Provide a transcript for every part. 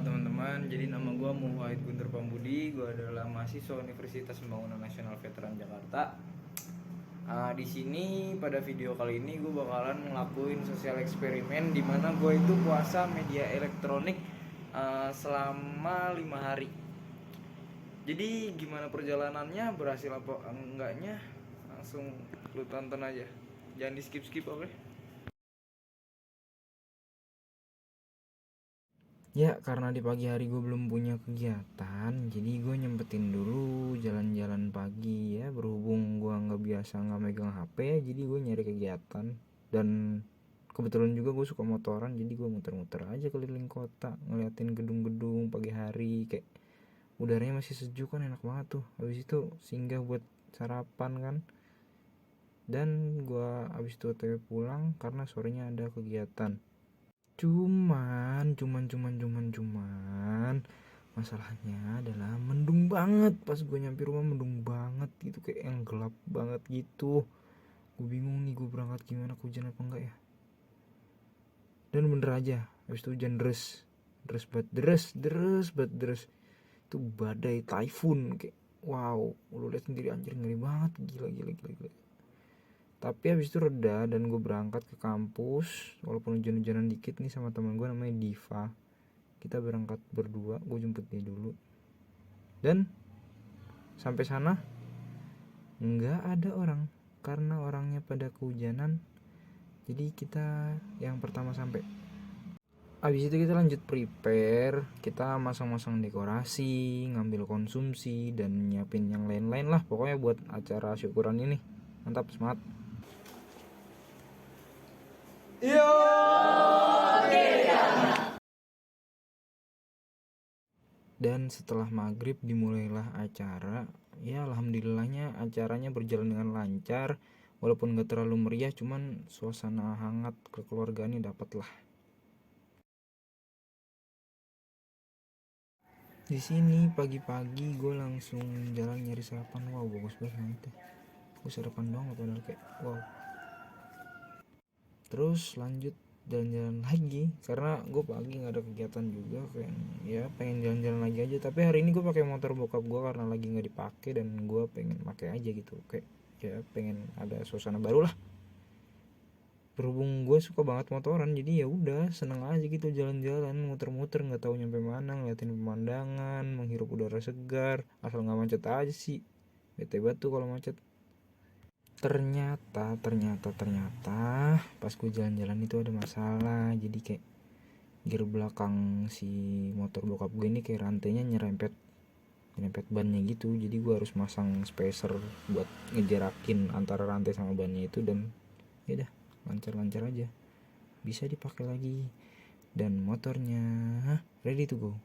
teman-teman. Jadi nama gue Muhammad Guntur Pambudi. Gue adalah mahasiswa Universitas Pembangunan Nasional Veteran Jakarta. Di sini pada video kali ini gue bakalan ngelakuin sosial eksperimen di mana gue itu puasa media elektronik selama 5 hari. Jadi gimana perjalanannya, berhasil apa enggaknya, langsung lu tonton aja. Jangan di skip-skip, oke? Ya, karena di pagi hari gue belum punya kegiatan, jadi gue nyempetin dulu jalan-jalan pagi ya. Berhubung gue nggak biasa nggak megang HP, jadi gue nyari kegiatan. Dan kebetulan juga gue suka motoran, jadi gue muter-muter aja keliling kota, ngeliatin gedung-gedung pagi hari. Kayak udaranya masih sejuk kan, enak banget tuh. Habis itu singgah buat sarapan kan. Dan gue habis itu OTW pulang karena sorenya ada kegiatan. Cuman masalahnya adalah mendung banget. Pas gue nyampe rumah mendung banget gitu, kayak yang gelap banget gitu. Gue bingung nih, gue berangkat gimana, hujan apa enggak ya. Dan bener aja, habis itu hujan deres banget. Itu badai typhoon, kayak wow, lu lihat sendiri anjir, ngeri banget, gila. Tapi habis itu reda dan gue berangkat ke kampus, walaupun hujan-hujanan dikit nih, sama teman gue namanya Diva. Kita berangkat berdua, gue jemput dia dulu. Dan sampai sana nggak ada orang karena orangnya pada kehujanan. Jadi kita yang pertama sampai. Habis itu kita lanjut prepare, kita masang-masang dekorasi, ngambil konsumsi, dan nyiapin yang lain-lain lah pokoknya buat acara syukuran ini. Mantap, semangat. Dan setelah maghrib dimulailah acara. Ya alhamdulillahnya acaranya berjalan dengan lancar. Walaupun gak terlalu meriah, cuman suasana hangat kekeluargaan ini dapet lah. Di sini pagi-pagi gue langsung jalan nyari sarapan. Wow, bagus banget ya. Gue sarapan doang padahal kayak wow. Terus lanjut jalan-jalan lagi karena gue pagi nggak ada kegiatan juga, kayak ya pengen jalan-jalan lagi aja. Tapi hari ini gue pakai motor bokap gue karena lagi nggak dipakai dan gue pengen pakai aja gitu, kayak ya pengen ada suasana baru lah. Berhubung gue suka banget motoran, jadi ya udah seneng aja gitu jalan-jalan muter-muter, nggak tahu nyampe mana, ngeliatin pemandangan, menghirup udara segar, asal nggak macet aja sih. Bete banget tuh kalau macet. Ternyata pas gue jalan-jalan itu ada masalah. Jadi kayak gear belakang si motor bokap gue ini kayak rantainya nyerempet bannya gitu. Jadi gue harus masang spacer buat ngejarakin antara rantai sama bannya itu. Dan ya udah, lancar-lancar aja, bisa dipakai lagi dan motornya ready to go.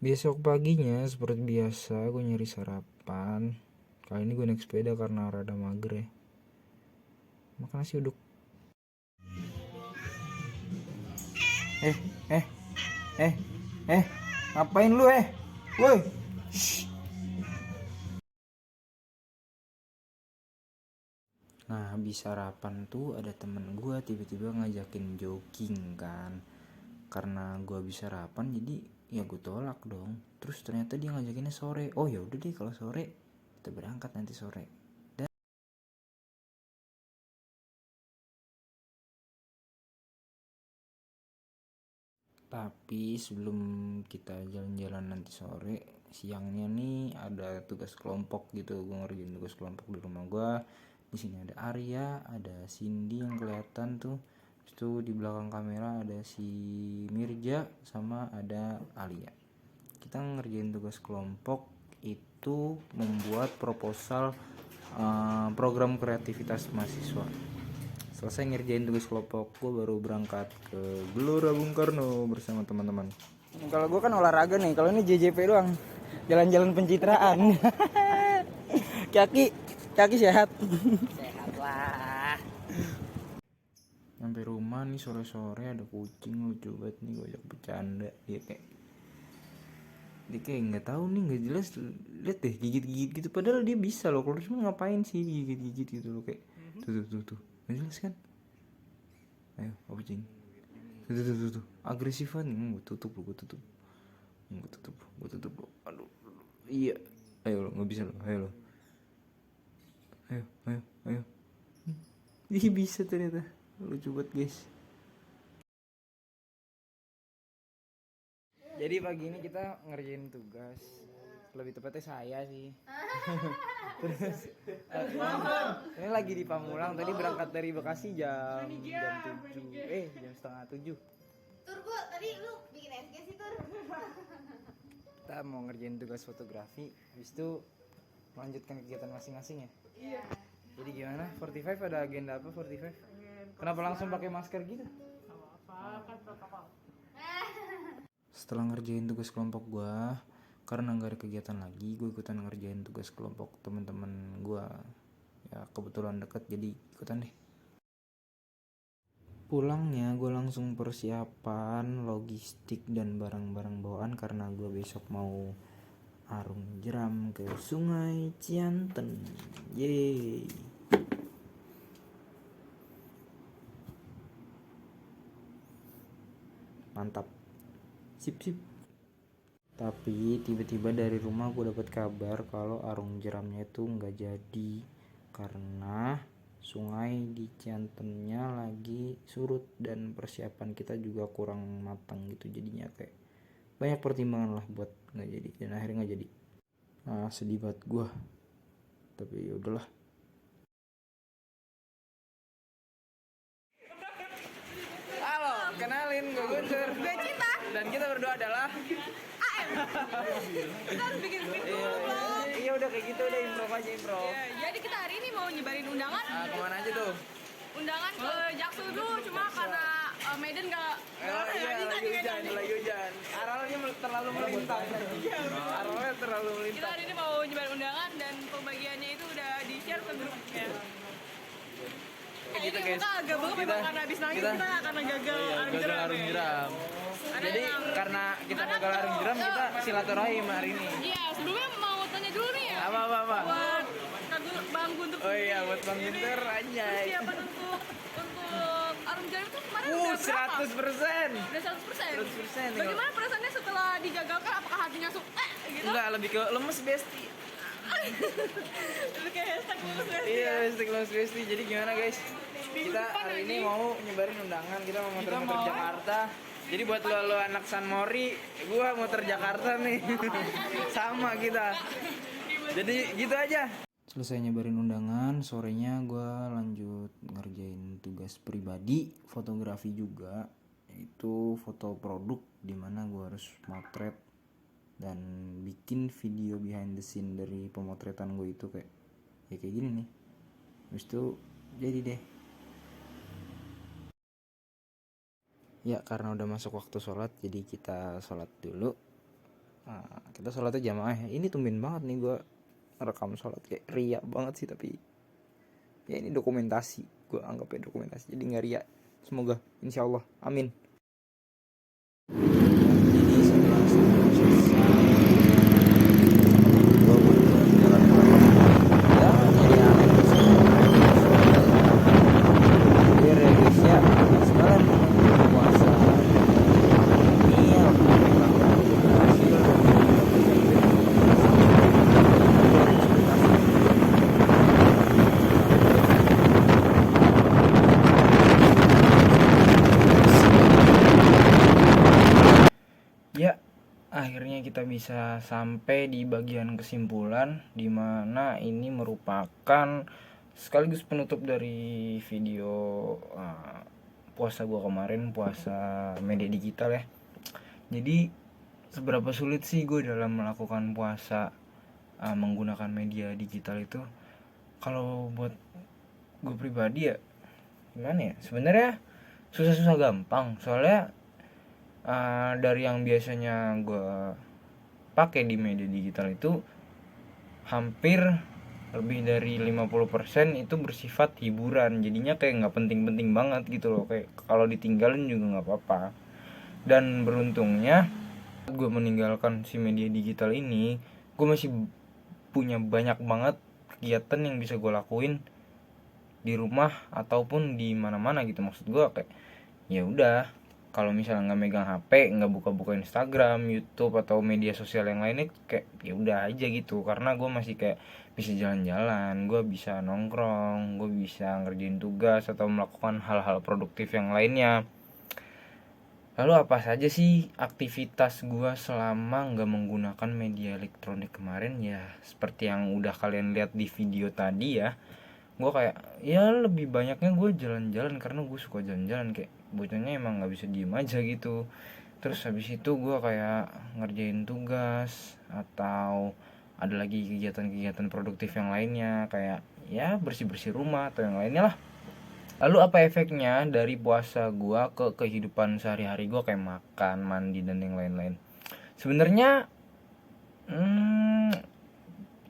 Besok paginya seperti biasa gue nyari sarapan. Kali ini gue naik sepeda karena rada mager ya. Makan nasi uduk. Ngapain lu woi? Nah habis sarapan tuh ada temen gue tiba-tiba ngajakin jogging kan. Karena gue habis sarapan jadi ya gue tolak dong. Terus ternyata dia ngajakinnya sore. Oh ya udah deh, kalau sore kita berangkat nanti sore. Tapi sebelum kita jalan-jalan nanti sore, siangnya nih ada tugas kelompok gitu. Gue ngerjain tugas kelompok di rumah gue. Di sini ada Arya, ada Cindy yang kelihatan tuh. Itu di belakang kamera ada si Mirja sama ada Alia. Kita ngerjain tugas kelompok itu membuat proposal program kreativitas mahasiswa. Selesai ngerjain tugas kelompok, gue baru berangkat ke Gelora Bung Karno bersama teman-teman. Kalau gue kan olahraga nih, kalau ini JJP doang, jalan-jalan pencitraan. kaki sehat. Sehat lah. Sampai rumah nih sore-sore ada kucing lucu banget nih, gue ajak bercanda, dia kayak dia kayak nggak tahu nih, nggak jelas. Lihat deh gigit-gigit gitu, padahal dia bisa loh keluar, cuma ngapain sih gigit-gigit gitu loh, kayak tuh nggak jelas kan. Ayo apa cing, tuh agresifan. Gue tutup lo, gue tutup lo. Aduh, iya, ayo lo, nggak bisa lo, ayo lo, ayo. Ih, bisa ternyata, lucu banget guys. Jadi pagi ini kita ngerjain tugas, lebih tepatnya saya sih. Terus ini lagi di Pamulang, tadi berangkat dari Bekasi jam 7, jam setengah 7. Tur Bu, tadi lu bikin SG sih Tur. Kita mau ngerjain tugas fotografi, habis itu melanjutkan kegiatan masing-masing ya. Iya. Jadi gimana? 45 ada agenda apa 45? Kenapa langsung pakai masker gitu? Setelah ngerjain tugas kelompok gua, karena nggak ada kegiatan lagi, gue ikutan ngerjain tugas kelompok teman-teman gua. Ya kebetulan deket, jadi ikutan deh. Pulangnya gue langsung persiapan logistik dan barang-barang bawaan karena gue besok mau arung jeram ke Sungai Cianten. Yeay. Mantap. Sip. Tapi tiba-tiba dari rumah gue dapat kabar kalau arung jeramnya itu nggak jadi karena sungai di Ciantennya lagi surut dan persiapan kita juga kurang matang gitu, jadinya kayak banyak pertimbangan lah buat nggak jadi, dan akhirnya nggak jadi. Sedih banget gue, tapi ya udahlah. Halo, kenalin, gue Guntur. Gue Cinta. Dan kita berdua adalah AM. Kita harus bikin skrip dulu dong. Iya udah kayak gitu, udah improv aja. Ya, jadi kita hari ini mau nyebarin undangan. Kemana aja tuh? Undangan ke Jaksu dulu, cuma karena Medan nggak. Lagi hujan. Aralnya terlalu melintang. Aralnya terlalu Kita melintang. hari ini mau nyebarin undangan dan pembagiannya itu udah di-share ke grupnya. Gitu Ini guys. muka agak banget memang karena habis nangis kita karena gagal arung jeram. Arung jeram. Ada Jadi yang- karena kita gagal arung jeram, kita silaturahim hari ini. Iya, sebelumnya mau tanya dulu nih ya. Apa? Buat Bang Guntur. Oh iya, buat Bang Guntur, anjay. Persiapan untuk arung jeram itu kemarin udah berapa? 100%. Udah 100%. 100%. Bagaimana perasaannya setelah digagalkan? Apakah hatinya gitu? Enggak, lebih ke lemes besti. Itu kayak hashtag lulus ya. Iya, lemes besti. Jadi gimana guys? Kita depan hari lagi. ini mau nyebarin undangan, kita mau muter-muter Jakarta. Jadi buat lo anak San Mori, gua muter Jakarta nih. Sama kita. Jadi gitu aja. Selesai nyebarin undangan, sorenya gue lanjut ngerjain tugas pribadi, fotografi juga, yaitu foto produk, dimana gue harus motret dan bikin video behind the scene dari pemotretan gue itu kayak gini nih. Habis itu jadi deh. Ya karena udah masuk waktu sholat, jadi kita sholat dulu. Kita sholatnya jamaah. Ini tumben banget nih gue rekam sholat, kayak ria banget sih, tapi ya ini dokumentasi, gue anggapnya dokumentasi, jadi nggak ria. Semoga, insya Allah, amin. Jadi setelah selesai, gue jalan ya jadi aneh biar ya guys ya. Sekarang puasa ini alhamdulillah berhasil. Ya, akhirnya kita bisa sampai di bagian kesimpulan, di mana ini merupakan sekaligus penutup dari video puasa gua kemarin, puasa media digital ya. Jadi seberapa sulit sih gue dalam melakukan puasa menggunakan media digital itu? Kalau buat gue pribadi ya gimana ya, sebenarnya susah-susah gampang, soalnya dari yang biasanya gue pakai di media digital itu hampir lebih dari 50% itu bersifat hiburan, jadinya kayak nggak penting-penting banget gitu loh, kayak kalau ditinggalin juga nggak apa-apa. Dan beruntungnya gue meninggalkan si media digital ini, gue masih punya banyak banget kegiatan yang bisa gue lakuin di rumah ataupun di mana-mana gitu. Maksud gue kayak ya udah, kalau misalnya nggak megang HP, nggak buka-buka Instagram, YouTube atau media sosial yang lainnya, kayak ya udah aja gitu. Karena gue masih kayak bisa jalan-jalan, gue bisa nongkrong, gue bisa ngerjain tugas atau melakukan hal-hal produktif yang lainnya. Lalu apa saja sih aktivitas gue selama nggak menggunakan media elektronik kemarin? Ya seperti yang udah kalian lihat di video tadi ya, gue kayak ya lebih banyaknya gue jalan-jalan karena gue suka jalan-jalan, kayak bocahnya emang nggak bisa diem aja gitu. Terus habis itu gue kayak ngerjain tugas atau ada lagi kegiatan-kegiatan produktif yang lainnya kayak ya bersih-bersih rumah atau yang lainnya lah. Lalu apa efeknya dari puasa gue ke kehidupan sehari-hari gue kayak makan, mandi dan yang lain-lain? Sebenarnya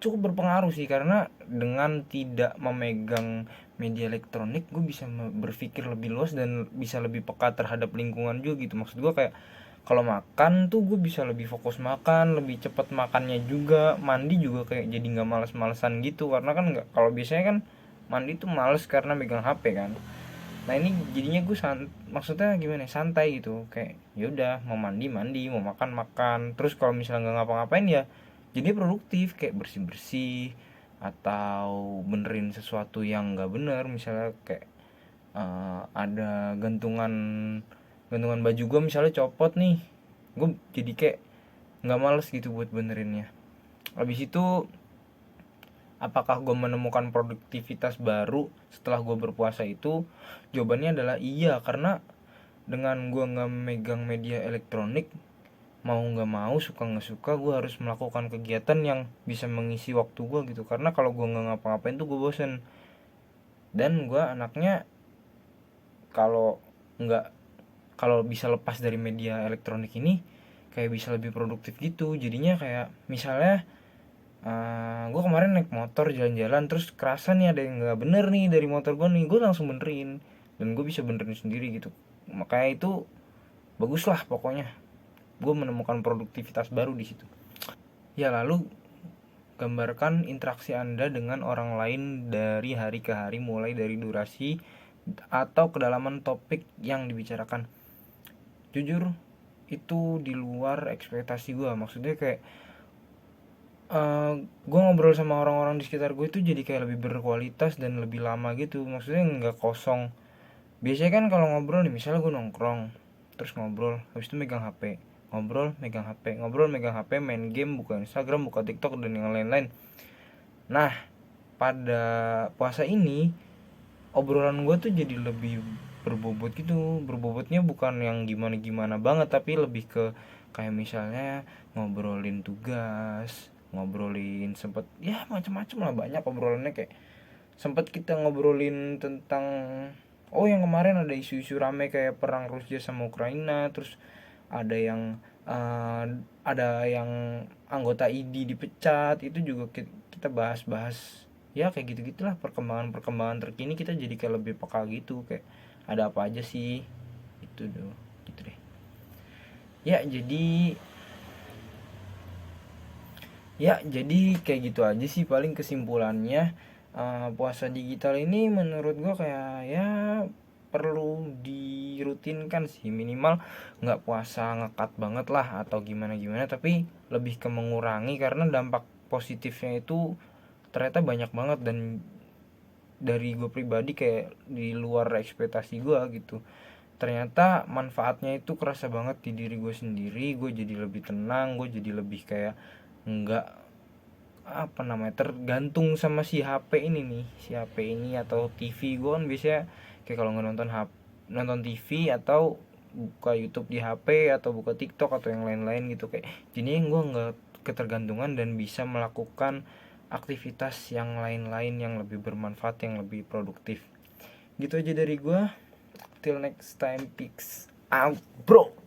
cukup berpengaruh sih, karena dengan tidak memegang media elektronik gue bisa berpikir lebih luas dan bisa lebih peka terhadap lingkungan juga gitu. Maksud gue kayak kalau makan tuh gue bisa lebih fokus makan, lebih cepat makannya juga. Mandi juga kayak jadi nggak males-malesan gitu, karena kan nggak, kalau biasanya kan mandi tuh males karena megang HP kan. Nah ini jadinya gue maksudnya gimana, santai gitu, kayak ya udah mau mandi mandi, mau makan makan. Terus kalau misalnya nggak ngapa-ngapain ya jadi produktif, kayak bersih bersih atau benerin sesuatu yang nggak bener. Misalnya kayak ada gantungan gantungan baju gue misalnya copot nih, gue jadi kayak nggak males gitu buat benerinnya. Habis itu apakah gue menemukan produktivitas baru setelah gue berpuasa itu? Jawabannya adalah iya, karena dengan gue nggak megang media elektronik, mau nggak mau, suka nggak suka, gue harus melakukan kegiatan yang bisa mengisi waktu gue gitu. Karena kalau gue nggak ngapa-ngapain tuh gue bosen. Dan gue anaknya kalau nggak kalau bisa lepas dari media elektronik ini kayak bisa lebih produktif gitu. Jadinya kayak misalnya gue kemarin naik motor jalan-jalan, terus kerasa nih ada yang nggak bener nih dari motor gue nih, gue langsung benerin dan gue bisa benerin sendiri gitu. Makanya itu bagus lah pokoknya, gue menemukan produktivitas baru di situ. Ya lalu gambarkan interaksi Anda dengan orang lain dari hari ke hari, mulai dari durasi atau kedalaman topik yang dibicarakan. Jujur itu di luar ekspektasi gue. Maksudnya kayak gue ngobrol sama orang-orang di sekitar gue itu jadi kayak lebih berkualitas dan lebih lama gitu. Maksudnya nggak kosong. Biasanya kan kalau ngobrol nih, misalnya gue nongkrong terus ngobrol, habis itu megang HP, ngobrol megang HP, ngobrol megang HP, main game, buka Instagram, buka TikTok dan yang lain-lain. Nah pada puasa ini obrolan gue tuh jadi lebih berbobot gitu. Berbobotnya bukan yang gimana-gimana banget, tapi lebih ke kayak misalnya ngobrolin tugas, ngobrolin sempet ya macam-macam lah, banyak obrolannya. Kayak sempet kita ngobrolin tentang yang kemarin ada isu-isu rame kayak perang Rusia sama Ukraina. Terus ada yang uh, ada yang anggota ID dipecat, itu juga kita bahas-bahas ya kayak gitu-gitulah, perkembangan-perkembangan terkini. Kita jadi kayak lebih peka gitu, kayak ada apa aja sih itu tuh, gitu deh. Ya jadi kayak gitu aja sih paling kesimpulannya. Puasa digital ini menurut gue kayak ya perlu dirutinkan sih, minimal nggak puasa ngekat banget lah atau gimana gimana, tapi lebih ke mengurangi, karena dampak positifnya itu ternyata banyak banget. Dan dari gue pribadi kayak di luar ekspektasi gue gitu, ternyata manfaatnya itu kerasa banget di diri gue sendiri. Gue jadi lebih tenang, gue jadi lebih kayak nggak tergantung sama si HP ini nih, si HP ini atau TV. Gue kan biasanya kayak kalau nggak nonton TV atau buka YouTube di HP atau buka TikTok atau yang lain-lain gitu, kayak jadi gue nggak ketergantungan dan bisa melakukan aktivitas yang lain-lain yang lebih bermanfaat, yang lebih produktif. Gitu aja dari gue. Till next time, peace out bro.